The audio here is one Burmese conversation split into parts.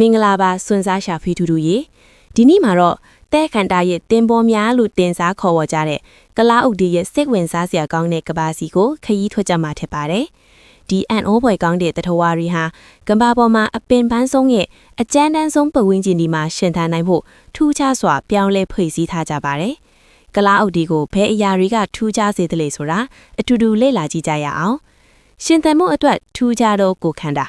မင်္ဂလာပါစွန်စားရှာဖီတူတူရေဒီနေ့မှာတော့တဲခန္ဓာရဲ့တင်ပေါ်များလို့တင်စားခေါ်ဝေါ်ကြတဲ့ကလားအုပ်ဒီရဲ့စိတ်ဝင်စားစရာကောင်းတဲ့ကဘာစီကိုခရီးထွက်ကြမှာထင်ပါတယ်ဒီအန်အိုးပွဲကောင်းတဲ့တထဝါရီဟာကမ္ဘာပေါ်မှာအပင်ပန်းဆုံးရဲ့အကျဉ်းတန်းဆုံးပတ်ဝန်းကျင်ဒီမှာရှင်သန်နိုင်ဖို့ထူးခြားစွာပြောင်းလဲဖွဲ့စည်းထားကြပါတယ်ကလားအုပ်ဒီကိုဘယ်အရာတွေကထူးခြားစေသလဲဆိုတာအတူတူလေ့လာကြည့်ကြရအောင်ရှင်သန်မှုအတွက်ထူးခြားသောကိုခန္ဓာ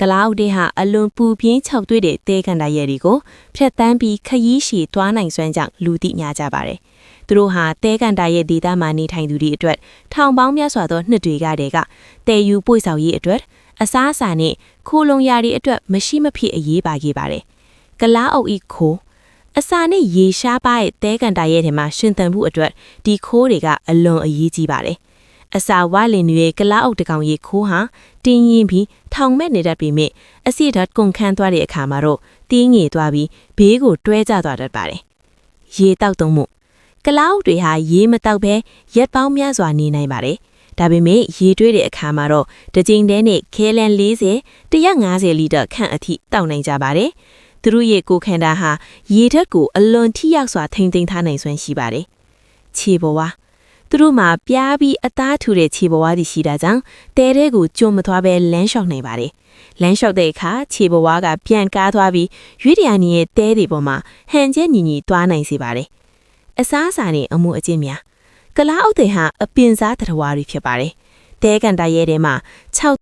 ကလားအုပ်ဒီဟာအလွန်ပူပြင်း၆သွေးတဲ့တဲခန္ဓာရဲ့ဒီကိုဖြတ်တန်းပြီးခရီးရှည်သွားနိုင်စွမ်းကြောင့်လူသိများကြပါတယ်သူတို့ဟာတဲခန္ဓာရဲ့ဒေသမှာနေထိုင်သူတွေအတွက်ထောင်ပေါင်းများစွာသောနှစ်တွေကတည်းကတဲယူပွေဆောင်ရေးအတွက်အစားအစာနဲ့ခိုးလုံရာတွေအတွက်မရှိမဖြစ်အရေးပါခဲ့ပါတယ်ကလားအုပ်ဤခိုးအစာနဲ့ရေရှားပါတဲ့တဲခန္ဓာရဲ့ထဲမှာရှင်သန်မှုအတွက်ဒီခိုးတွေကအလွန်အရေးကြီးပါတယ်အစာဝါလင်တွေကလားအုပ်တကောင်ရေခိုးဟာတင်းရင်ပြီးထောင်မဲ့နေတတ်ပေမဲ့အစီဓာတ်ကုန်ခန်းသွားတဲ့အခါမှာတော့တင်းငယ်သွားပြီးဘေးကိုတွဲကျသွားတတ်ပါတယ်။ရေတောက်သုံးမှုကလားအုပ်တွေဟာရေမတောက်ဘဲရက်ပေါင်းများစွာနေနိုင်ပါတယ်။ဒါပေမဲ့ရေတွဲတဲ့အခါမှာတော့တစ်ကြိမ်တည်းနဲ့ခဲလန်40 150လီတာခန့်အထိတောက်နိုင်ကြပါတယ်။သူတို့ရဲ့ကိုယ်ခန္ဓာဟာရေဓာတ်ကိုအလွန်ထိရောက်စွာထိမ့်သိမ်းထားနိုင်စွမ်းရှိပါတယ်။ခြေပေါ်ဝါသူတို့မှာပြားပြီးအသားထူတဲ့ခြေပေါ်ဝါးတွေရှိတာကြောင့်တဲတဲကိုကျွံမသွားပဲလမ်းလျှောက်နိုင်ပါတယ်။လမ်းလျှောက်တဲ့အခါခြေပေါ်ဝါးကပြန်ကားသွားပြီးရွေးတရာနီရဲ့တဲတွေပေါ်မှာဟန်ကျက်ညီညီသွားနိုင်စေပါတယ်။အစားအစာနဲ့အမှုအကျင့်များကလားအုပ်တွေဟာအပင်စားတထဝါတွေဖြစ်ပါတယ်။တဲကန်တရဲထဲမှာ6